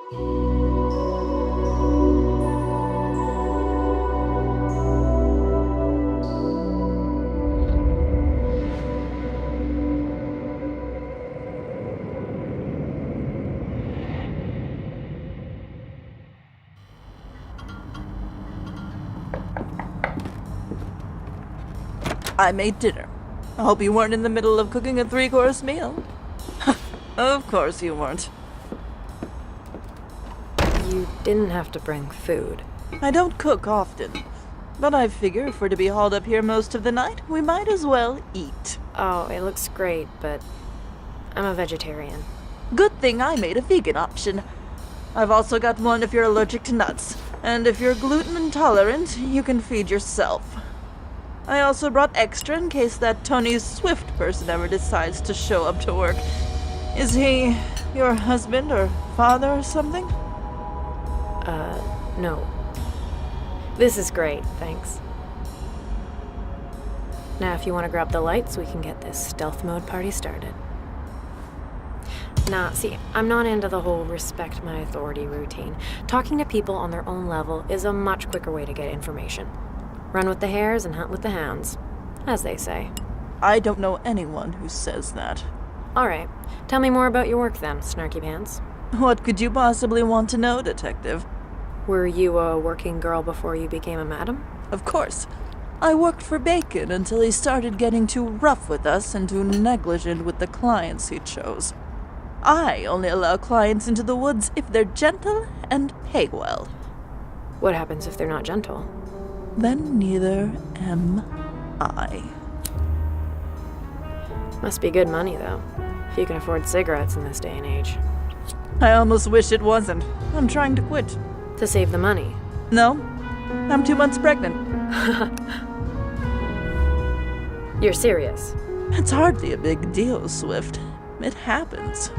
I made dinner. I hope you weren't in the middle of cooking a 3-course meal. Of course you weren't. You didn't have to bring food. I don't cook often, but I figure if we're to be hauled up here most of the night, we might as well eat. Oh, it looks great, but I'm a vegetarian. Good thing I made a vegan option. I've also got one if you're allergic to nuts, and if you're gluten intolerant, you can feed yourself. I also brought extra in case that Tony Swift person ever decides to show up to work. Is he your husband or father or something? No. This is great, thanks. Now, if you want to grab the lights, we can get this stealth mode party started. Nah, see, I'm not into the whole respect my authority routine. Talking to people on their own level is a much quicker way to get information. Run with the hares and hunt with the hounds, as they say. I don't know anyone who says that. All right, tell me more about your work then, Snarky Pants. What could you possibly want to know, Detective? Were you a working girl before you became a madam? Of course. I worked for Bacon until he started getting too rough with us and too negligent with the clients he chose. I only allow clients into the woods if they're gentle and pay well. What happens if they're not gentle? Then neither am I. Must be good money, though, if you can afford cigarettes in this day and age. I almost wish it wasn't. I'm trying to quit. To save the money? No, I'm 2 months pregnant. You're serious? It's hardly a big deal, Swift. It happens.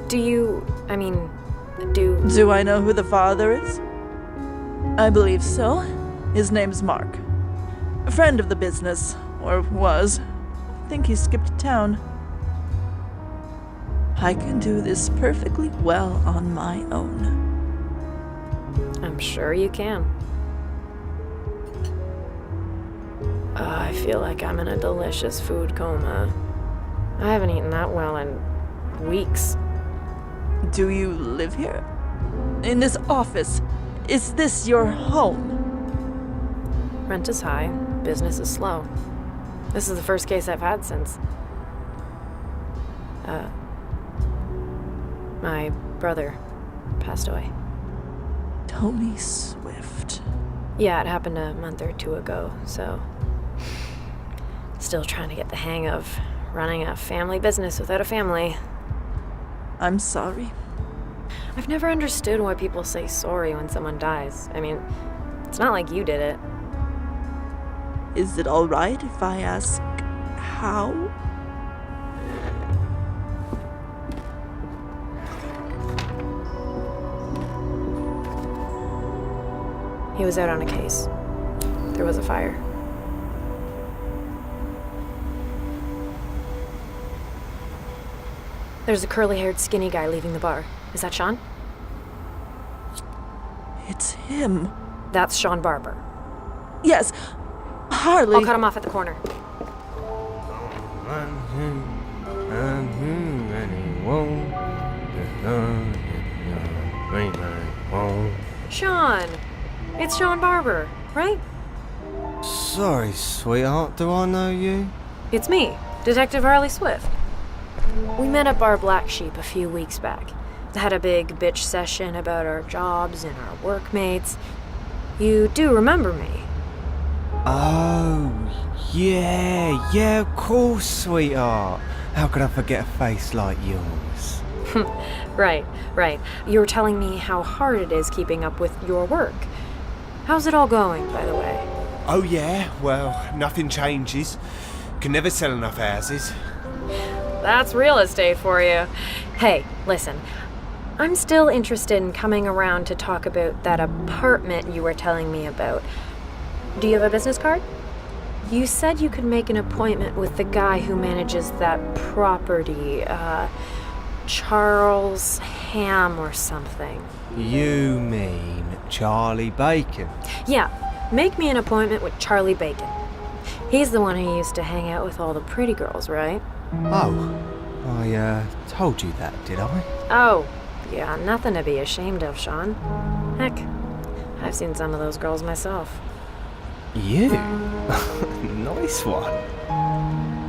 Do I know who the father is? I believe so. His name's Mark. A friend of the business, or was. I think he skipped town. I can do this perfectly well on my own. I'm sure you can. I feel like I'm in a delicious food coma. I haven't eaten that well in weeks. Do you live here? In this office? Is this your home? Rent is high, business is slow. This is the first case I've had since... my brother passed away. Tony Swift. Yeah, it happened a month or 2 ago, so... Still trying to get the hang of running a family business without a family. I'm sorry. I've never understood why people say sorry when someone dies. I mean, it's not like you did it. Is it all right if I ask how? He was out on a case. There was a fire. There's a curly-haired skinny guy leaving the bar. Is that Sean? It's him. That's Sean Barber. Yes, Harley. I'll cut him off at the corner. Sean! It's Sean Barber, right? Sorry, sweetheart, do I know you? It's me, Detective Harley Swift. We met at Bar Black Sheep a few weeks back. Had a big bitch session about our jobs and our workmates. You do remember me? Oh, yeah, of course, sweetheart. How could I forget a face like yours? Right. You were telling me how hard it is keeping up with your work. How's it all going, by the way? Oh yeah, well, nothing changes. Can never sell enough houses. That's real estate for you. Hey, listen. I'm still interested in coming around to talk about that apartment you were telling me about. Do you have a business card? You said you could make an appointment with the guy who manages that property. Charles Ham or something. You mean Charlie Bacon? Yeah, make me an appointment with Charlie Bacon. He's the one who used to hang out with all the pretty girls, right? Oh, I told you that, did I? Oh, yeah, nothing to be ashamed of, Sean. Heck, I've seen some of those girls myself. You? Nice one.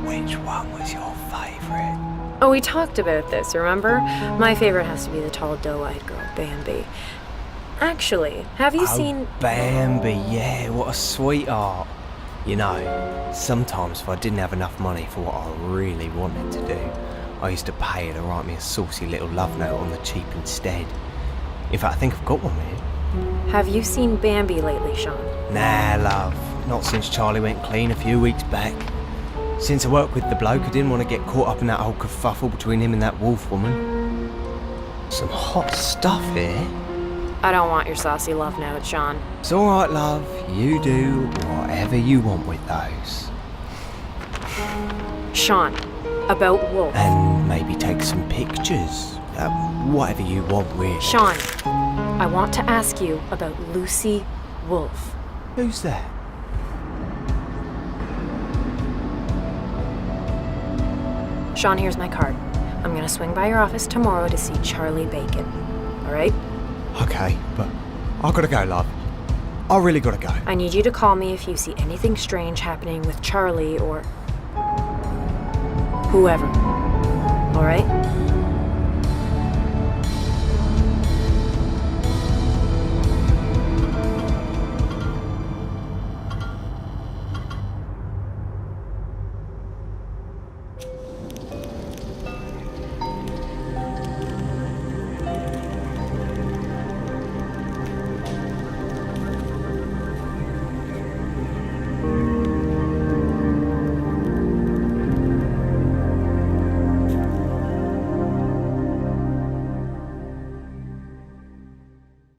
Which one was your favourite? Oh, we talked about this, remember? My favorite has to be the tall, doe-eyed girl, Bambi. Actually, have you seen... Bambi, yeah, what a sweetheart. You know, sometimes if I didn't have enough money for what I really wanted to do, I used to pay her to write me a saucy little love note on the cheap instead. In fact, I think I've got one here. Have you seen Bambi lately, Sean? Nah, love. Not since Charlie went clean a few weeks back. Since I worked with the bloke, I didn't want to get caught up in that whole kerfuffle between him and that Wolfe woman. Some hot stuff here. I don't want your saucy love note, Sean. It's alright, love. You do whatever you want with those. Sean, about Wolfe. And maybe take some pictures. Whatever you want, really. Sean, I want to ask you about Lucy Wolfe. Who's that? Sean, here's my card. I'm gonna swing by your office tomorrow to see Charlie Bacon. Alright? Okay, but I gotta go, love. I really gotta go. I need you to call me if you see anything strange happening with Charlie or... whoever. Alright?